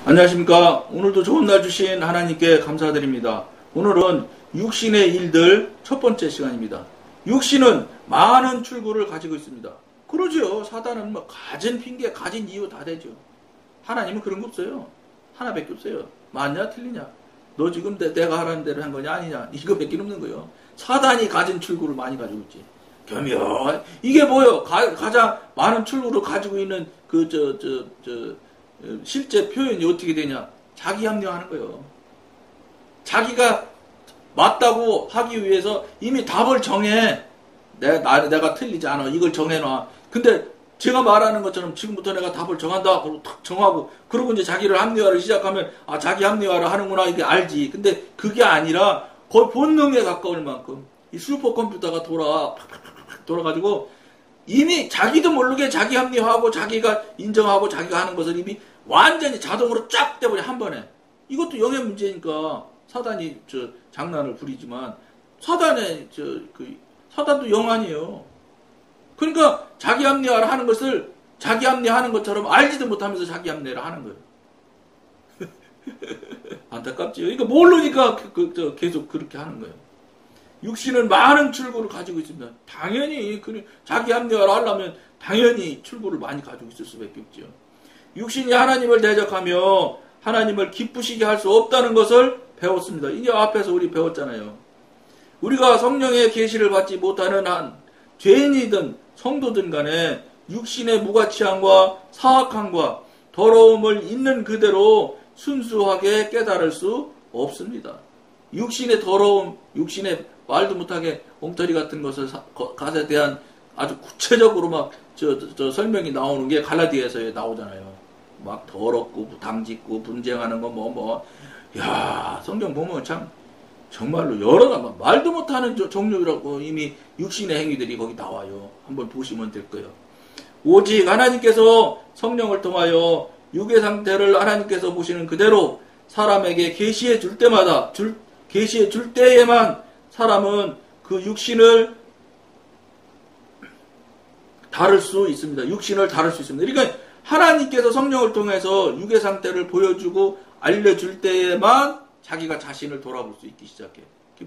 안녕하십니까. 오늘도 좋은 날 주신 하나님께 감사드립니다. 오늘은 육신의 일들 첫 번째 시간입니다. 육신은 많은 출구를 가지고 있습니다. 그러죠. 사단은 뭐 가진 핑계, 가진 이유 다 되죠. 하나님은 그런 거 없어요. 하나밖에 없어요. 맞냐 틀리냐. 너 지금 내가 하라는 대로 한 거냐 아니냐. 이거밖에 없는 거예요. 사단이 가진 출구를 많이 가지고 있지. 겸요. 이게 뭐요? 가장 많은 출구를 가지고 있는 실제 표현이 어떻게 되냐? 자기 합리화하는 거예요. 자기가 맞다고 하기 위해서 이미 답을 정해. 내가 틀리지 않아. 이걸 정해놔. 근데 제가 말하는 것처럼 지금부터 내가 답을 정한다. 그러고 탁 정하고 그러고 이제 자기를 합리화를 시작하면 자기 합리화를 하는구나 이게 알지. 근데 그게 아니라 거의 본능에 가까울 만큼 이 슈퍼컴퓨터가 돌아가지고 이미 자기도 모르게 자기 합리화하고 자기가 인정하고 자기가 하는 것을 이미 완전히 자동으로 쫙 떼버려 한 번에. 이것도 영의 문제니까 사단이 장난을 부리지만 사단도 영 아니에요. 그러니까 자기 합리화를 하는 것을 자기 합리화하는 것처럼 알지도 못하면서 자기 합리화를 하는 거예요. 안타깝지요. 그러니까 모르니까 계속 그렇게 하는 거예요. 육신은 많은 출구를 가지고 있습니다. 당연히 자기 합리화를 하려면 당연히 출구를 많이 가지고 있을 수밖에 없죠. 육신이 하나님을 대적하며 하나님을 기쁘시게 할 수 없다는 것을 배웠습니다. 이제 앞에서 우리 배웠잖아요. 우리가 성령의 계시를 받지 못하는 한 죄인이든 성도든 간에 육신의 무가치함과 사악함과 더러움을 있는 그대로 순수하게 깨달을 수 없습니다. 육신의 더러움, 육신의 말도 못하게 엉터리 같은 것에 대한 아주 구체적으로 막 설명이 나오는 게 갈라디아서에 나오잖아요. 막 더럽고 당짓고 분쟁하는 거 야, 성경 보면 참 정말로 여러 가지 말도 못하는 종류라고 이미 육신의 행위들이 거기 나와요. 한번 보시면 될 거예요. 오직 하나님께서 성령을 통하여 육의 상태를 하나님께서 보시는 그대로 사람에게 계시해 줄 때마다 계시해 줄 때에만 사람은 그 육신을 다룰 수 있습니다. 육신을 다룰 수 있습니다. 그러니까 하나님께서 성령을 통해서 육의 상태를 보여주고 알려줄 때에만 자기가 자신을 돌아볼 수 있기 시작해.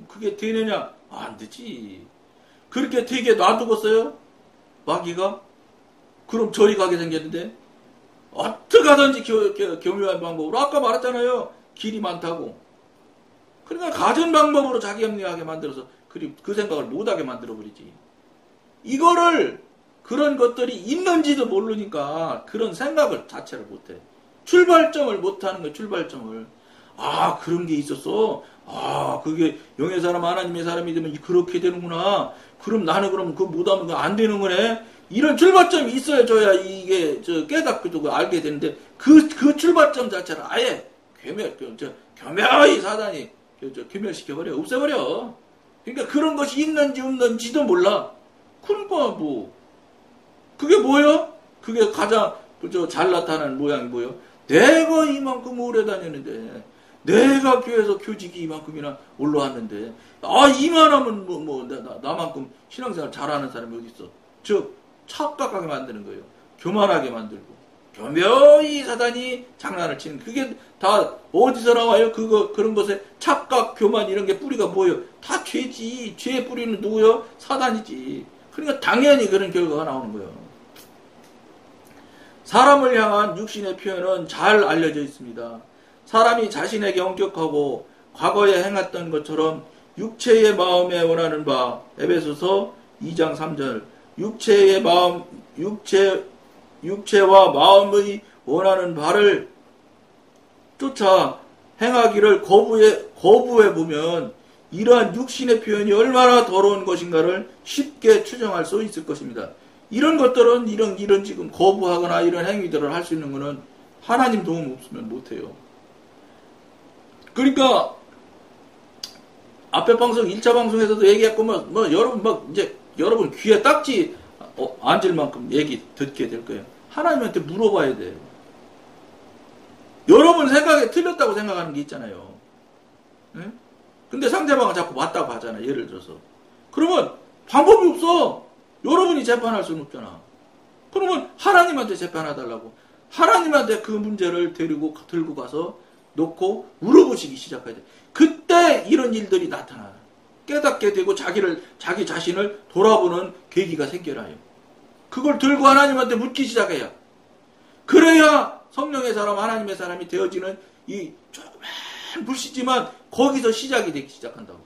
그게 되느냐? 안 되지. 그렇게 되게 놔두겠어요? 마귀가? 그럼 저리 가게 생겼는데 어떻게 하든지 교묘한 방법으로 아까 말했잖아요. 길이 많다고. 그러니까 가진 방법으로 자기 합리화하게 만들어서 그 생각을 못하게 만들어버리지. 그런 것들이 있는지도 모르니까 그런 생각을 자체를 못해. 출발점을 못하는 거야. 출발점을. 그런 게 있었어. 그게 영의 사람 하나님의 사람이 되면 그렇게 되는구나. 그럼 나는 그거 못하면 안 되는 거네. 이런 출발점이 있어야줘야 이게 깨닫고 알게 되는데 그 출발점 자체를 아예 교묘히 사단이 교멸시켜버려. 없애버려. 그러니까 그런 것이 있는지 없는지도 몰라. 그러니까 그게 뭐예요? 그게 가장 잘 나타나는 모양이 뭐예요? 내가 이만큼 오래 다녔는데 내가 교회에서 교직이 이만큼이나 올라왔는데 이만하면 나만큼 신앙생활 잘하는 사람이 어디 있어? 즉 착각하게 만드는 거예요. 교만하게 만들고 교묘히 사단이 장난을 치는 그게 다 어디서 나와요? 그런 것에 착각, 교만 이런 게 뿌리가 뭐예요? 다 죄지. 죄의 뿌리는 누구요? 사단이지. 그러니까 당연히 그런 결과가 나오는 거예요. 사람을 향한 육신의 표현은 잘 알려져 있습니다. 사람이 자신에게 엄격하고 과거에 행했던 것처럼 육체의 마음에 원하는 바 에베소서 2장 3절 육체와 마음의 원하는 바를 쫓아 행하기를 거부해 보면 이러한 육신의 표현이 얼마나 더러운 것인가를 쉽게 추정할 수 있을 것입니다. 이런 것들은 이런 지금 거부하거나 이런 행위들을 할 수 있는 것은 하나님 도움 없으면 못해요. 그러니까 앞에 방송 1차 방송에서도 얘기했고 여러분 귀에 딱지 앉을 만큼 얘기 듣게 될 거예요. 하나님한테 물어봐야 돼요. 여러분 생각에 틀렸다고 생각하는 게 있잖아요. 네? 근데 상대방은 자꾸 맞다고 하잖아. 예를 들어서. 그러면 방법이 없어. 여러분이 재판할 수는 없잖아. 그러면 하나님한테 재판해달라고. 하나님한테 그 문제를 들고 가서 놓고 물어보시기 시작해야 돼. 그때 이런 일들이 나타나요. 깨닫게 되고 자기 자신을 돌아보는 계기가 생겨나요. 그걸 들고 하나님한테 묻기 시작해요. 그래야 성령의 사람, 하나님의 사람이 되어지는 이 조그만 불씨지만 거기서 시작이 되기 시작한다고.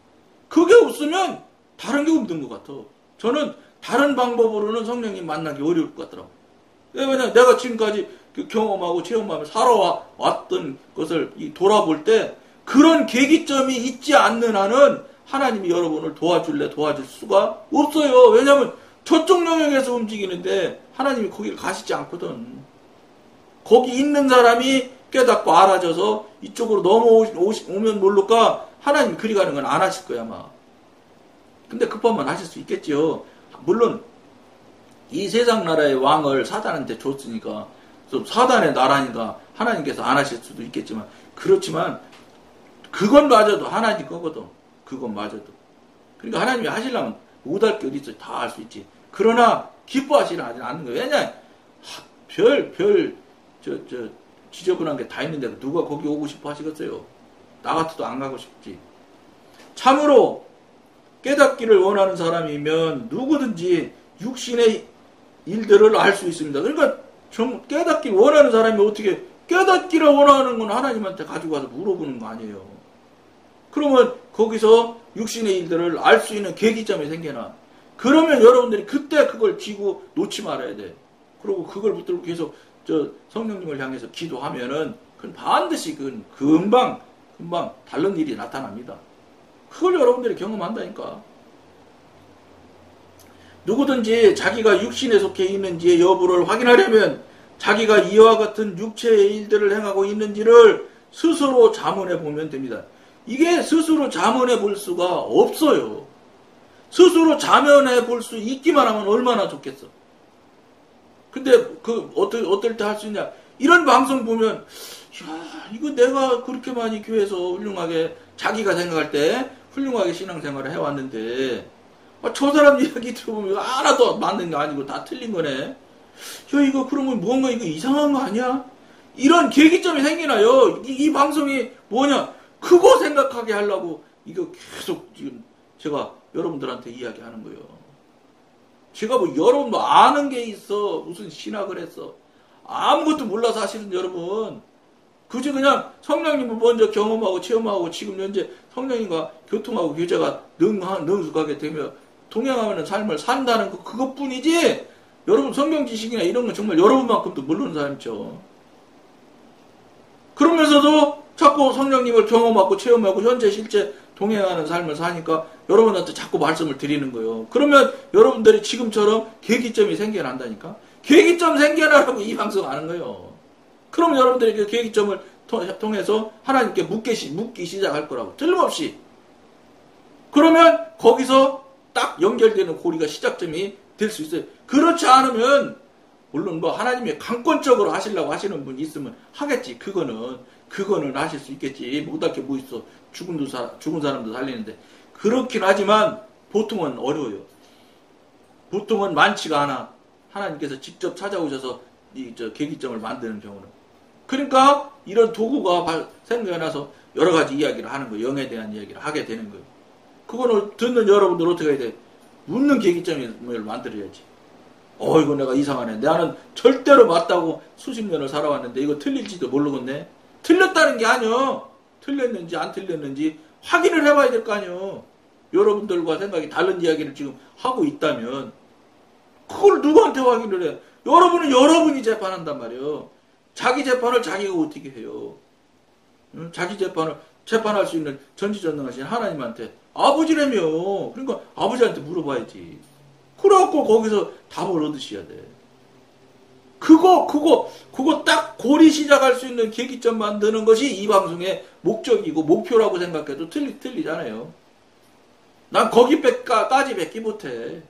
그게 없으면 다른 게 없는 것 같아. 저는 다른 방법으로는 성령님 만나기 어려울 것 같더라고. 왜냐면 내가 지금까지 경험하고 체험하며 살아왔던 것을 돌아볼 때 그런 계기점이 있지 않는 한은 하나님이 여러분을 도와줄 수가 없어요. 왜냐하면 저쪽 영역에서 움직이는데 하나님이 거기를 가시지 않거든. 거기 있는 사람이 깨닫고 알아져서 이쪽으로 넘어오면 모를까 하나님이 그리 가는 건 안 하실 거야 아마. 근데 급하면 하실 수 있겠지요. 물론 이 세상 나라의 왕을 사단한테 줬으니까 사단의 나라니까 하나님께서 안 하실 수도 있겠지만 그렇지만 그건 마저도 하나님 거거든. 그건 마저도. 그러니까 하나님이 하시려면 못할 게 어디 있어. 다 할 수 있지. 그러나 기뻐하시는 않는 거예요. 왜냐 지저분한 게 다 있는데 누가 거기 오고 싶어 하시겠어요. 나 같아도 안 가고 싶지. 참으로 깨닫기를 원하는 사람이면 누구든지 육신의 일들을 알 수 있습니다. 그러니까 깨닫기 원하는 사람이 어떻게 깨닫기를 원하는 건 하나님한테 가지고 가서 물어보는 거 아니에요. 그러면 거기서 육신의 일들을 알 수 있는 계기점이 생겨나. 그러면 여러분들이 그때 그걸 쥐고 놓지 말아야 돼. 그리고 그걸 붙들고 계속 성령님을 향해서 기도하면은 그건 반드시 금방 다른 일이 나타납니다. 그걸 여러분들이 경험한다니까. 누구든지 자기가 육신에 속해 있는지의 여부를 확인하려면 자기가 이와 같은 육체의 일들을 행하고 있는지를 스스로 자문해 보면 됩니다. 이게 스스로 자문해 볼 수가 없어요. 스스로 자문해 볼 수 있기만 하면 얼마나 좋겠어. 근데 어떨 때 할 수 있냐. 이런 방송 보면 야, 이거 내가 그렇게 많이 교회에서 훌륭하게 자기가 생각할 때 훌륭하게 신앙생활을 해왔는데 저 사람 이야기 들어보면 하나도 맞는 게 아니고 다 틀린 거네. 야, 이거 그러면 뭔가 이거 이상한 거 아니야? 이런 계기점이 생기나요? 이 방송이 뭐냐? 그거 생각하게 하려고 이거 계속 지금 제가 여러분들한테 이야기하는 거예요. 제가 여러분 아는 게 있어. 무슨 신학을 했어. 아무것도 몰라서 하시는 여러분. 그저 그냥 성령님을 먼저 경험하고 체험하고 지금 현재 성령님과 교통하고 교제가 능숙하게 되며 동행하는 삶을 산다는 그것뿐이지 여러분 성경 지식이나 이런 건 정말 여러분만큼도 모르는 사람이죠. 그러면서도 자꾸 성령님을 경험하고 체험하고 현재 실제 동행하는 삶을 사니까 여러분한테 자꾸 말씀을 드리는 거예요. 그러면 여러분들이 지금처럼 계기점이 생겨난다니까. 계기점 생겨나라고 이 방송 하는 거예요. 그럼 여러분들이 그 계기점을 통해서 하나님께 묻기 시작할 거라고. 틀림없이. 그러면 거기서 딱 연결되는 고리가 시작점이 될 수 있어요. 그렇지 않으면 물론 하나님이 강권적으로 하시려고 하시는 분이 있으면 하겠지. 그거는 하실 수 있겠지. 못할 게 뭐 있어. 죽은 사람도 살리는데. 그렇긴 하지만 보통은 어려워요. 보통은 많지가 않아. 하나님께서 직접 찾아오셔서 계기점을 만드는 경우는. 그러니까 이런 도구가 생겨나서 여러 가지 이야기를 하는 거예요. 영에 대한 이야기를 하게 되는 거예요. 그거는 듣는 여러분들 어떻게 해야 돼? 묻는 계기점을 만들어야지. 이거 내가 이상하네. 나는 절대로 맞다고 수십 년을 살아왔는데 이거 틀릴지도 모르겠네. 틀렸다는 게 아니요. 틀렸는지 안 틀렸는지 확인을 해봐야 될 거 아니요. 여러분들과 생각이 다른 이야기를 지금 하고 있다면 그걸 누구한테 확인을 해? 여러분은 여러분이 재판한단 말이에요. 자기 재판을 자기가 어떻게 해요? 응? 자기 재판할 수 있는 전지전능하신 하나님한테 아버지라며. 그러니까 아버지한테 물어봐야지. 그래갖고 거기서 답을 얻으셔야 돼. 그거 딱 고리 시작할 수 있는 계기점 만드는 것이 이 방송의 목적이고 목표라고 생각해도 틀리잖아요. 난 거기까지 뱉기 못해.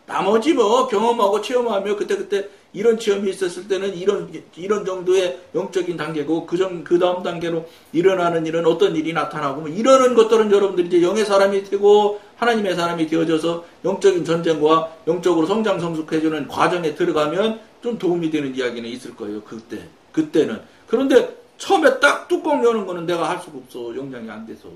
나머지 경험하고 체험하며 그때 이런 체험이 있었을 때는 이런 정도의 영적인 단계고 그 다음 단계로 일어나는 일은 어떤 일이 나타나고 이러는 것들은 여러분들이 이제 영의 사람이 되고 하나님의 사람이 되어져서 영적인 전쟁과 영적으로 성장 성숙해지는 과정에 들어가면 좀 도움이 되는 이야기는 있을 거예요. 그때 그때는. 그런데 처음에 딱 뚜껑 여는 거는 내가 할 수가 없어. 용량이 안 돼서.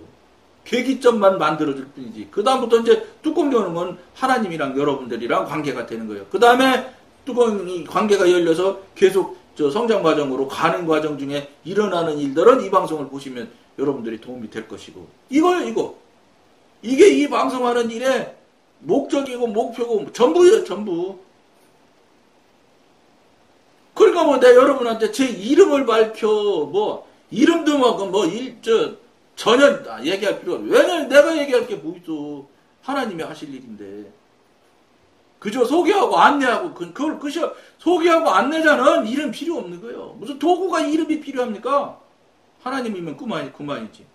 계기점만 만들어줄 뿐이지. 그 다음부터 이제 뚜껑 여는 건 하나님이랑 여러분들이랑 관계가 되는 거예요. 그 다음에 뚜껑이 관계가 열려서 계속 성장 과정으로 가는 과정 중에 일어나는 일들은 이 방송을 보시면 여러분들이 도움이 될 것이고. 이거요, 이거. 이게 이 방송하는 일의 목적이고 목표고 전부예요, 전부. 그러니까 뭐 내가 여러분한테 제 이름을 밝혀 이름도 전혀 얘기할 필요가 없어요. 왜냐면 내가 얘기할 게 뭐 있어. 하나님이 하실 일인데. 그저 소개하고 안내하고 그걸 끝이야. 소개하고 안내자는 이름 필요 없는 거예요. 무슨 도구가 이름이 필요합니까? 하나님이면 그만이지.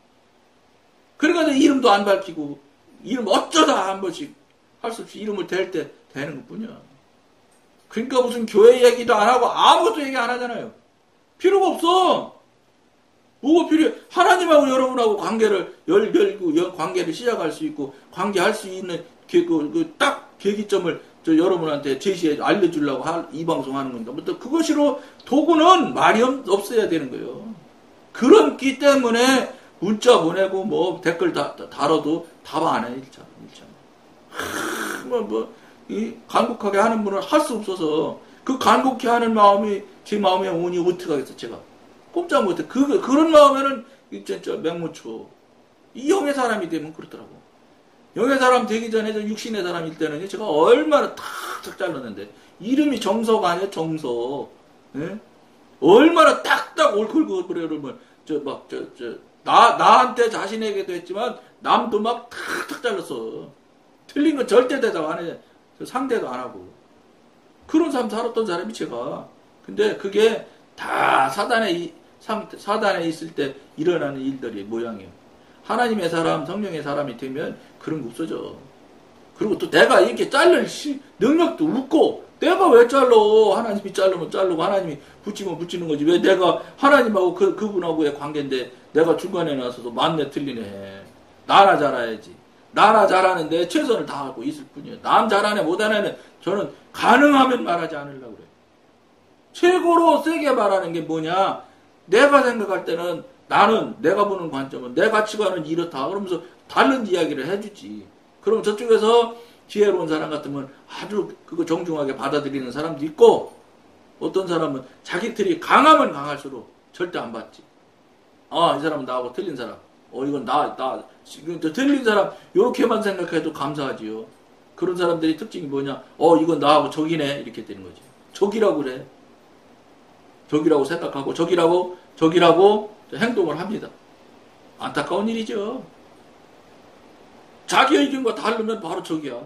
그러니까 이름도 안 밝히고 이름 어쩌다 한 번씩 할 수 없이 이름을 댈 때 되는 것뿐이야. 그러니까 무슨 교회 얘기도 안 하고 아무것도 얘기 안 하잖아요. 필요가 없어. 뭐가 필요해? 하나님하고 여러분하고 관계를 열고 관계를 시작할 수 있고 관계할 수 있는 딱 계기점을 여러분한테 제시해 알려주려고 이 방송하는 겁니다. 또 그것으로 도구는 말이 없어야 되는 거예요. 그렇기 때문에 문자 보내고 댓글 달아도 답 안 해. 일차. 간곡하게 하는 분은 할 수 없어서 그 간곡히 하는 마음이 제 마음에 오니 어떻게 하겠어 제가. 꼼짝 못해. 그런 마음에는 진짜 맹무초. 이 영의 사람이 되면 그렇더라고. 영의 사람 되기 전에 육신의 사람일 때는 제가 얼마나 탁탁 잘랐는데 이름이 정서가 아니야 정서. 예? 얼마나 딱딱 옳고 그래 그러면 나한테 자신에게도 했지만 남도 막 탁탁 잘랐어. 틀린 건 절대 대답 안 해. 상대도 안 하고. 그런 삶 살았던 사람이 제가. 근데 그게 다 사단에 있을 때 일어나는 일들이 모양이에요. 하나님의 사람, 성령의 사람이 되면 그런 거 없어져. 그리고 또 내가 이렇게 자를 능력도 없고, 내가 왜 잘러? 하나님이 자르면 자르고, 하나님이 붙이면 붙이는 거지. 왜 내가 하나님하고 그분하고의 관계인데, 내가 중간에 나서서 맞네, 틀리네. 나나 잘해야지. 나나 잘하는데 최선을 다하고 있을 뿐이에요. 남 잘하네, 못하네는 저는 가능하면 말하지 않으려고 그래요. 최고로 세게 말하는 게 뭐냐? 내가 생각할 때는 나는 내가 보는 관점은 내 가치관은 이렇다. 그러면서 다른 이야기를 해주지. 그럼 저쪽에서 지혜로운 사람 같으면 아주 그거 정중하게 받아들이는 사람도 있고 어떤 사람은 자기 틀이 강하면 강할수록 절대 안 받지. 이 사람은 나하고 틀린 사람. 이건 지금 틀린 사람 요렇게만 생각해도 감사하지요. 그런 사람들이 특징이 뭐냐? 이건 나하고 적이네. 이렇게 되는 거지. 적이라고 그래. 적이라고 생각하고 적이라고 행동을 합니다. 안타까운 일이죠. 자기 의견과 다르면 바로 적이야.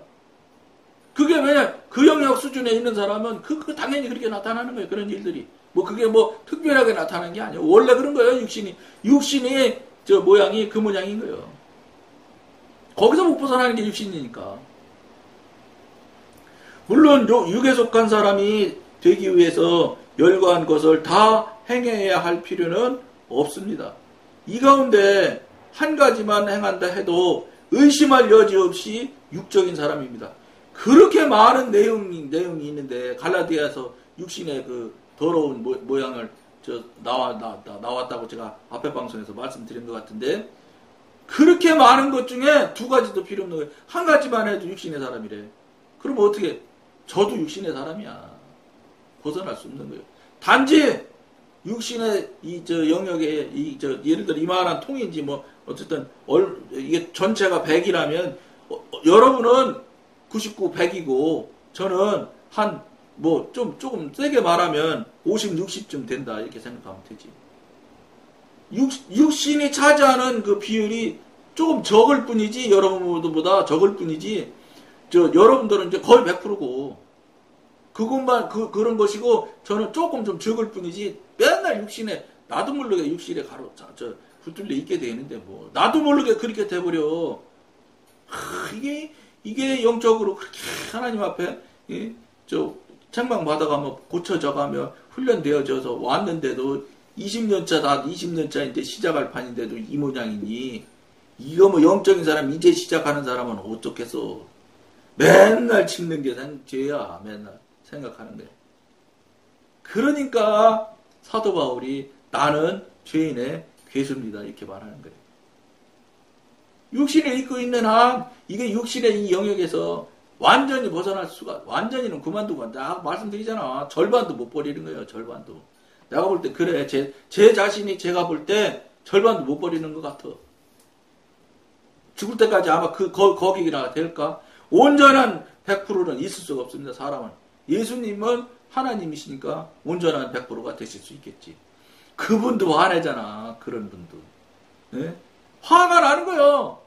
그게 왜냐? 그 영역 수준에 있는 사람은 당연히 그렇게 나타나는 거예요. 그런 일들이. 그게 특별하게 나타나는 게 아니에요. 원래 그런 거예요. 육신이 모양이 그 모양인 거예요. 거기서 못 벗어나는 게 육신이니까. 물론 육에 속한 사람이 되기 위해서 열거한 것을 다 행해야 할 필요는 없습니다. 이 가운데 한 가지만 행한다 해도 의심할 여지 없이 육적인 사람입니다. 그렇게 많은 내용이 있는데 갈라디아서 육신의 그 더러운 모양을 나왔다고 제가 앞에 방송에서 말씀드린 것 같은데 그렇게 많은 것 중에 두 가지도 필요 없는 거예요. 한 가지만 해도 육신의 사람이래. 그럼 어떻게? 저도 육신의 사람이야. 벗어날 수 없는 거예요. 단지 육신의 영역에 예를 들어 이만한 통인지 어쨌든 이게 전체가 100이라면 여러분은 99, 100이고 저는 조금 세게 말하면 50, 60쯤 된다 이렇게 생각하면 되지. 육신이 차지하는 그 비율이 조금 적을 뿐이지 여러분보다 적을 뿐이지 여러분들은 이제 거의 100%고 그것만 그런 것이고 저는 조금 좀 적을 뿐이지 맨날 육신에 나도 모르게 육신에 붙들려 있게 돼 있는데 나도 모르게 그렇게 돼버려. 이게 영적으로 그렇게 하나님 앞에 책망 받아가며 고쳐져가며 훈련되어져서 왔는데도 20년차인데 시작할 판인데도 이 모양이니 이거 영적인 사람 이제 시작하는 사람은 어떻겠어. 맨날 찍는 게 죄야. 맨날 생각하는 거야. 그러니까 사도 바울이 나는 죄인의 괴수입니다. 이렇게 말하는 거예요. 육신을 입고 있는 한 이게 육신의 이 영역에서 완전히 벗어날 수가 완전히는 그만두고 내가 말씀드리잖아. 절반도 못 버리는 거예요. 절반도. 내가 볼 때 그래. 제 자신이 제가 볼 때 절반도 못 버리는 것 같아. 죽을 때까지 아마 거기나 될까? 온전한 100%는 있을 수가 없습니다. 사람은. 예수님은 하나님이시니까 온전한 100%가 되실 수 있겠지. 그분도 화내잖아. 그런 분도. 네? 화가 나는 거예요.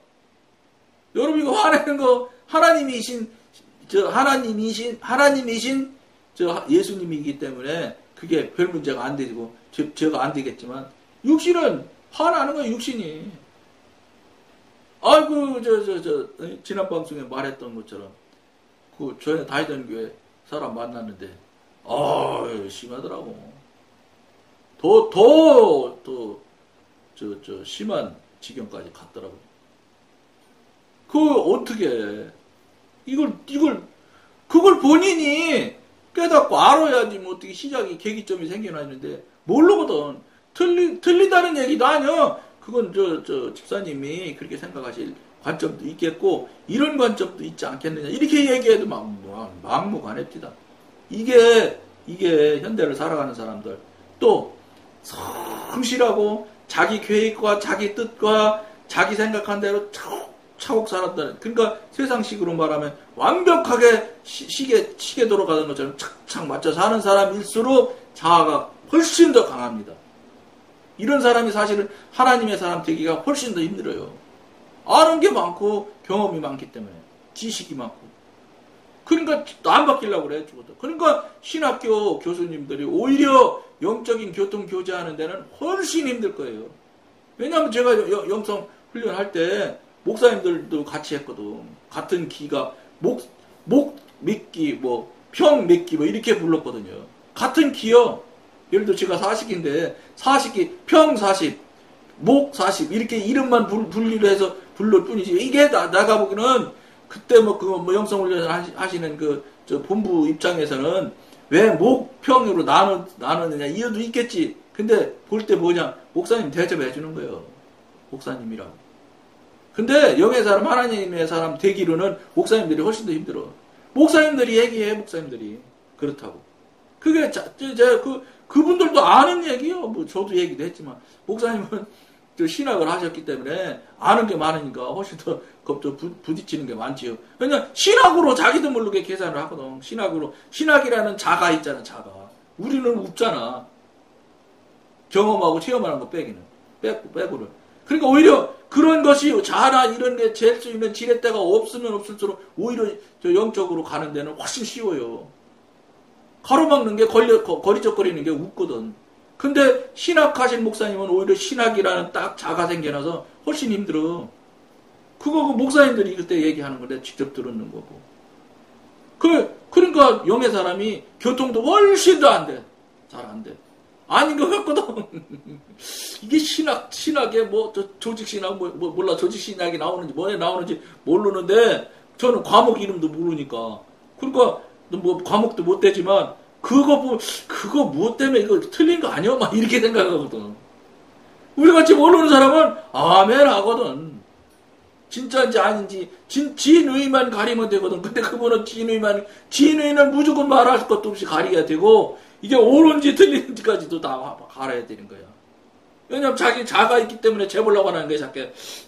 여러분 이거 화내는 거 하나님이신 예수님이기 때문에 그게 별 문제가 안 되고 죄가 안 되겠지만 육신은 화나는 거예요. 육신이. 아이고 지난 방송에 말했던 것처럼 그 전에 다니던 교회 사람 만났는데 심하더라고. 더 심한 지경까지 갔더라고. 어떻게 그걸 본인이 깨닫고 알아야지 뭐 어떻게 시작이 계기점이 생겨나는데 모르거든. 틀리다는 얘기도 아니야. 그건 집사님이 그렇게 생각하실 관점도 있겠고 이런 관점도 있지 않겠느냐 이렇게 얘기해도 막무가내입니다. 이게 현대를 살아가는 사람들 또 성실하고 자기 계획과 자기 뜻과 자기 생각한 대로 차곡 살았다. 그러니까 세상식으로 말하면 완벽하게 시계 돌아가는 것처럼 착착 맞춰 사는 사람일수록 자아가 훨씬 더 강합니다. 이런 사람이 사실은 하나님의 사람 되기가 훨씬 더 힘들어요. 아는 게 많고 경험이 많기 때문에 지식이 많고. 그러니까 안 바뀌려고 그래 죽어도. 그러니까 신학교 교수님들이 오히려 영적인 교통 교제하는 데는 훨씬 힘들 거예요. 왜냐하면 제가 영성 훈련할 때 목사님들도 같이 했거든. 같은 기가 목몇기 평몇기 이렇게 불렀거든요. 같은 기요. 예를 들어 제가 40기인데 40기 평 40, 목 40 이렇게 이름만 분리를 해서 불러올 뿐이지. 이게 나가 보기는 그때 영성훈련 하시는 본부 입장에서는 왜 목평으로 나누느냐 이유도 있겠지. 근데 볼 때 뭐냐 목사님 대접해 주는 거예요. 목사님이라고. 근데 영의 사람 하나님의 사람 되기로는 목사님들이 훨씬 더 힘들어. 목사님들이 얘기해. 목사님들이 그렇다고. 그게 그분들도 아는 얘기요. 저도 얘기도 했지만 목사님은 신학을 하셨기 때문에 아는 게 많으니까 훨씬 더 부딪히는 게 많지요. 왜냐면 신학으로 자기도 모르게 계산을 하거든. 신학이라는 자가 있잖아. 자가. 우리는 없잖아. 경험하고 체험하는 거 빼고는. 그러니까 오히려 그런 것이 자나 이런 게 잴 수 있는 지렛대가 없으면 없을수록 오히려 영적으로 가는 데는 훨씬 쉬워요. 가로막는 게 거리적거리는 게 웃거든. 근데 신학하신 목사님은 오히려 신학이라는 딱 자가 생겨나서 훨씬 힘들어. 그거 목사님들이 그때 얘기하는 건데 직접 들었는 거고. 그러니까 영의 사람이 교통도 훨씬 더 안 돼. 잘 안 돼. 아닌 것 같거든. 이게 신학에 조직신학, 몰라, 조직신학이 나오는지, 뭐에 나오는지 모르는데, 저는 과목 이름도 모르니까. 그러니까, 과목도 못 되지만, 그거 무엇 때문에 이거 틀린 거 아니야? 막 이렇게 생각하거든. 우리 같이 모르는 사람은, 아멘 하거든. 진짜인지 아닌지, 진의만 가리면 되거든. 근데 그분은 진의는 무조건 말할 것도 없이 가리게 되고, 이게 옳은지 틀린지까지도 다 갈아야 되는 거야. 왜냐면 자기 자가 있기 때문에 재보려고 하는 게 자꾸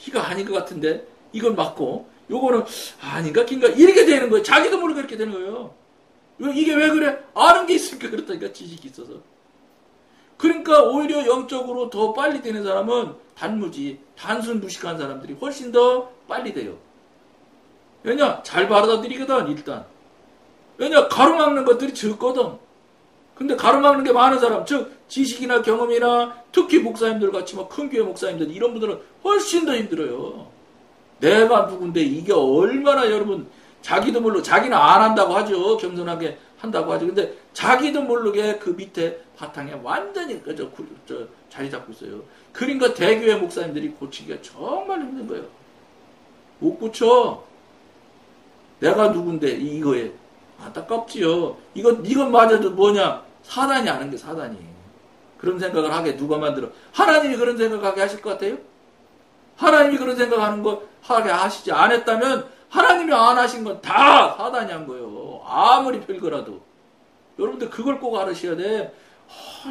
이거 아닌 것 같은데 이건 맞고 요거는 아닌가 긴가 이렇게 되는 거예요. 자기도 모르게 그렇게 되는 거예요. 이게 왜 그래? 아는 게 있으니까 그렇다니까. 지식이 있어서. 그러니까 오히려 영적으로 더 빨리 되는 사람은 단순 무식한 사람들이 훨씬 더 빨리 돼요. 왜냐? 잘 받아들이거든 일단. 왜냐? 가로막는 것들이 적거든. 근데 가로막는 게 많은 사람, 즉 지식이나 경험이나 특히 목사님들 같이 큰 교회 목사님들 이런 분들은 훨씬 더 힘들어요. 내가 누군데 이게 얼마나 여러분 자기도 모르고 자기는 안 한다고 하죠. 겸손하게 한다고 하죠. 근데 자기도 모르게 그 밑에 바탕에 완전히 자리 잡고 있어요. 그러니까 대교회 목사님들이 고치기가 정말 힘든 거예요. 못 고쳐. 내가 누군데 이거에. 안타깝지요. 이건 맞아도 뭐냐? 사단이 아는 게 사단이. 그런 생각을 하게 누가 만들어? 하나님이 그런 생각하게 하실 것 같아요? 하나님이 그런 생각하는 거 하게 하시지 않았다면 하나님이 안 하신 건 다 사단이 한 거예요. 아무리 별거라도. 여러분들 그걸 꼭 알으셔야 돼.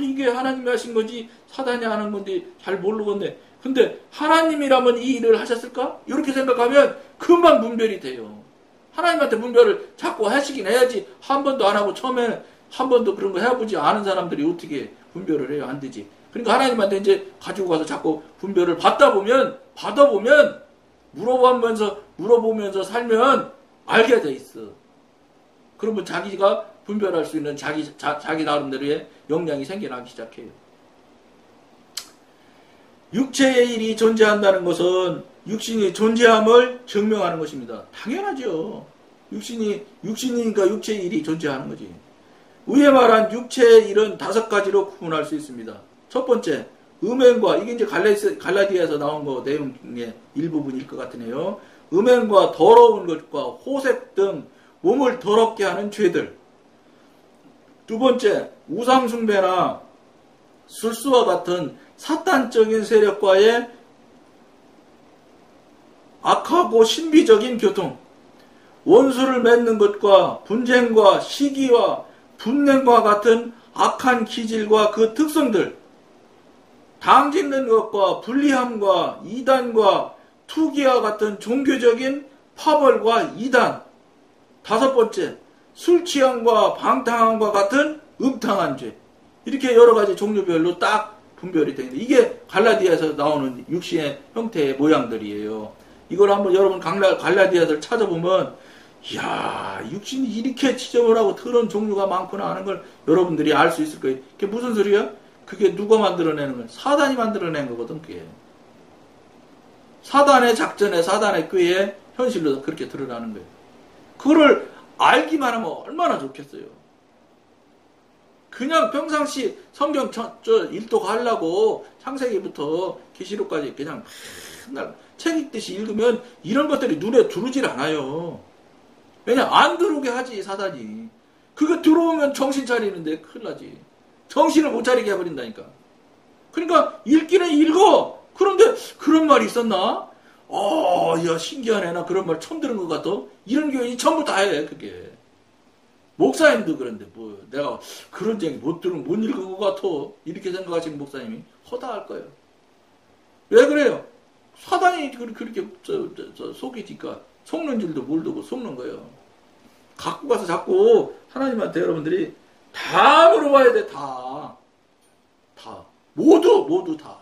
이게 하나님이 하신 건지 사단이 하는 건지 잘 모르겠네. 근데 하나님이라면 이 일을 하셨을까? 이렇게 생각하면 금방 분별이 돼요. 하나님한테 분별을 자꾸 하시긴 해야지. 한 번도 안 하고 처음에 한 번도 그런 거 해보지 않은 사람들이 어떻게 분별을 해요? 안 되지. 그러니까 하나님한테 이제 가지고 가서 자꾸 분별을 받아보면 물어보면서 살면 알게 돼 있어. 그러면 자기가 분별할 수 있는 자기 나름대로의 역량이 생겨나기 시작해요. 육체의 일이 존재한다는 것은 육신이 존재함을 증명하는 것입니다. 당연하죠. 육신이니까 육체의 일이 존재하는 거지. 위에 말한 육체의 일은 5가지로 구분할 수 있습니다. 첫 번째, 음행과, 이게 이제 갈라디아에서 나온 거 내용의 일부분일 것 같으네요. 음행과 더러운 것과 호색 등 몸을 더럽게 하는 죄들. 두 번째, 우상숭배나 술수와 같은 사탄적인 세력과의 악하고 신비적인 교통. 원수를 맺는 것과 분쟁과 시기와 분냉과 같은 악한 기질과 그 특성들. 당짓는 것과 불리함과 이단과 투기와 같은 종교적인 파벌과 이단. 5번째, 술 취함과 방탕함과 같은 음탕한 죄. 이렇게 여러 가지 종류별로 딱 분별이 되는데 이게 갈라디아에서 나오는 육신의 형태의 모양들이에요. 이걸 한번 여러분 갈라디아를 찾아보면 이야, 육신이 이렇게 지저분하고 더러운 종류가 많구나 하는 걸 여러분들이 알 수 있을 거예요. 그게 무슨 소리야? 그게 누가 만들어내는 거야? 사단이 만들어낸 거거든, 그게. 사단의 작전에, 사단의 꾀에 현실로 그렇게 드러나는 거예요. 그거를 알기만 하면 얼마나 좋겠어요. 그냥 평상시 성경 일독 하려고 창세기부터 계시록까지 그냥 맨날 책 읽듯이 읽으면 이런 것들이 눈에 들어오질 않아요. 왜냐? 안 들어오게 하지, 사단이. 그거 들어오면 정신 차리는데 큰일 나지. 정신을 못 차리게 해버린다니까. 그러니까 읽기는 읽어. 그런데 그런 말이 있었나? 야, 신기하네. 나 그런 말 처음 들은 것 같아. 이런 교회 전부 다 해, 그게. 목사님도 그런데, 내가 그런 얘기 못 읽은 것 같아. 이렇게 생각하시는 목사님이 허다할 거예요. 왜 그래요? 사단이 그렇게 속이니까 속는 줄도 모르고 속는 거예요. 갖고 가서 자꾸 하나님한테 여러분들이 다 물어봐야 돼, 다. 모두 다.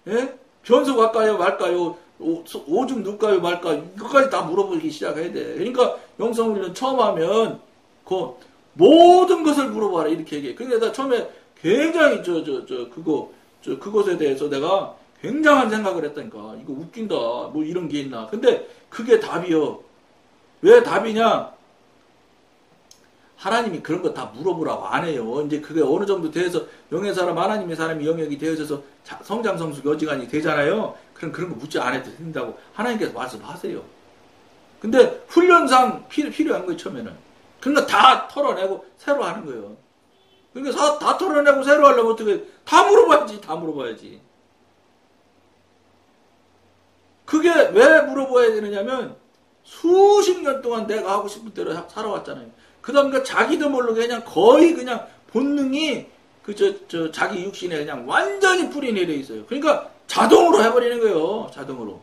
예? 변소 갈까요, 말까요? 오줌 넣을까요, 말까요? 이것까지 다 물어보기 시작해야 돼. 그러니까 영성훈련 처음 하면 그 모든 것을 물어봐라 이렇게 얘기해. 근데 나 처음에 굉장히 그것에 대해서 내가 굉장한 생각을 했다니까. 이거 웃긴다. 뭐 이런 게 있나. 근데 그게 답이요. 왜 답이냐? 하나님이 그런 거 다 물어보라고 안 해요. 이제 그게 어느 정도 돼서 영의 사람, 하나님의 사람이 영역이 되어져서 성장, 성숙, 여지간이 되잖아요. 그럼 그런 거 묻지 않아도 된다고 하나님께서 말씀하세요. 근데 훈련상 필요한 거예요, 처음에는. 그러니까 다 털어내고 새로 하는 거예요. 그러니까 다 털어내고 새로 하려면 어떻게, 다 물어봐야지. 그게 왜 물어봐야 되느냐면 수십 년 동안 내가 하고 싶은 대로 살아왔잖아요. 그 다음에 자기도 모르게 그냥 거의 그냥 본능이 자기 육신에 그냥 완전히 뿌리 내려 있어요. 그러니까 자동으로 해버리는 거예요. 자동으로.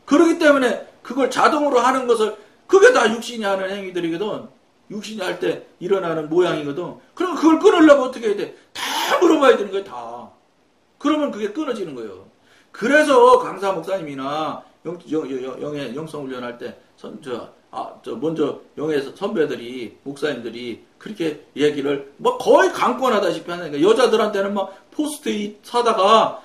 그렇기 때문에 그걸 자동으로 하는 것을, 그게 다 육신이 하는 행위들이거든. 육신이 할 때 일어나는 모양이거든. 그럼 그걸 끊으려면 어떻게 해야 돼? 다 물어봐야 되는 거예요, 다. 그러면 그게 끊어지는 거예요. 그래서 강사 목사님이나 영의 영성훈련 할 때, 먼저 영의 선배들이, 목사님들이 그렇게 얘기를 거의 강권하다시피 하니까 여자들한테는 포스트잇 사다가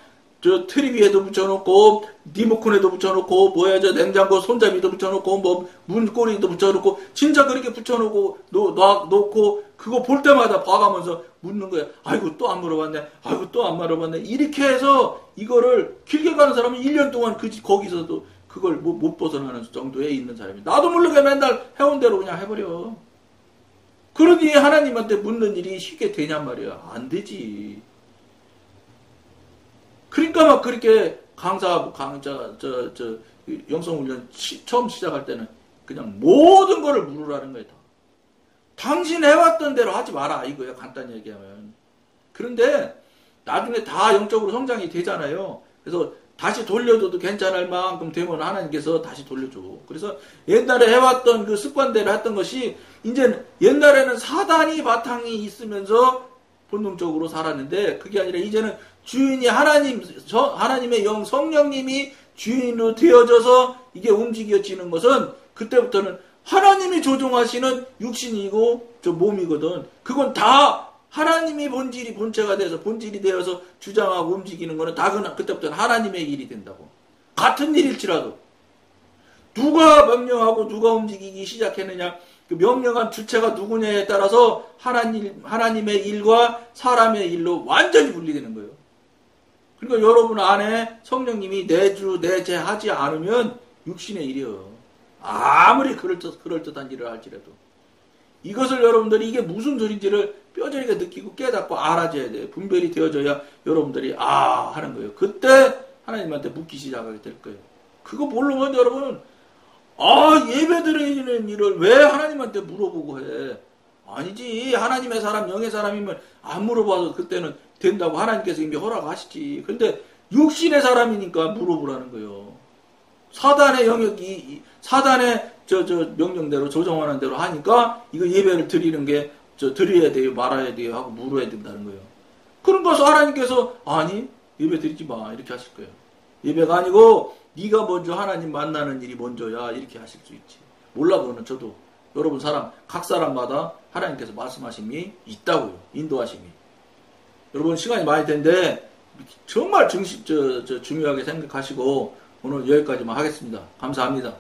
트리 위에도 붙여놓고, 리모컨에도 붙여놓고, 냉장고 손잡이도 붙여놓고, 문고리도 붙여놓고, 진짜 그렇게 붙여놓고, 놓고, 그거 볼 때마다 봐가면서 묻는 거야. 아이고, 또 안 물어봤네. 아이고, 또 안 물어봤네. 이렇게 해서, 이거를, 길게 가는 사람은 1년 동안 거기서도 그걸 못 벗어나는 정도에 있는 사람이. 나도 모르게 맨날 해온 대로 그냥 해버려. 그러니 하나님한테 묻는 일이 쉽게 되냔 말이야. 안 되지. 그러니까 막 그렇게 영성훈련 처음 시작할 때는 그냥 모든 거를 물으라는 거예요. 다. 당신 해왔던 대로 하지 마라 이거예요. 간단히 얘기하면. 그런데 나중에 다 영적으로 성장이 되잖아요. 그래서 다시 돌려줘도 괜찮을 만큼 되면 하나님께서 다시 돌려줘. 그래서 옛날에 해왔던 그 습관대로 했던 것이 이제 옛날에는 사단이 바탕이 있으면서 본능적으로 살았는데 그게 아니라 이제는 주인이 하나님의 영 성령님이 주인으로 되어져서 이게 움직여지는 것은 그때부터는 하나님이 조종하시는 육신이고 저 몸이거든. 그건 다 하나님이 본체가 돼서 본질이 되어서 주장하고 움직이는 거는 다 그때부터는 하나님의 일이 된다고. 같은 일일지라도 누가 명령하고 누가 움직이기 시작했느냐, 그 명령한 주체가 누구냐에 따라서 하나님의 일과 사람의 일로 완전히 분리되는 거예요. 그러니까 여러분 안에 성령님이 내주 내재하지 않으면 육신의 일이에요. 아무리 그럴듯한 일을 할지라도. 이것을 여러분들이 이게 무슨 소리인지를 뼈저리게 느끼고 깨닫고 알아줘야 돼요. 분별이 되어져야 여러분들이 하는 거예요. 그때 하나님한테 묻기 시작하게 될 거예요. 그거 모르면 여러분 예배 드리는 일을 왜 하나님한테 물어보고 해? 아니지. 하나님의 사람, 영의 사람이면 안 물어봐도 그때는 된다고 하나님께서 이미 허락하시지. 근데 육신의 사람이니까 물어보라는 거예요. 사단의 영역이 사단의 명령대로 조정하는 대로 하니까 이거 예배를 드리는 게 드려야 돼요, 말아야 돼요 하고 물어야 된다는 거예요. 그런 것을 하나님께서 아니 예배 드리지 마 이렇게 하실 거예요. 예배가 아니고 네가 먼저 하나님 만나는 일이 먼저야 이렇게 하실 수 있지. 몰라 그거는 저도 여러분 각 사람마다 하나님께서 말씀하심이 있다고요. 인도하심이. 여러분 시간이 많이 된데 정말 중요하게 생각하시고 오늘 여기까지만 하겠습니다. 감사합니다.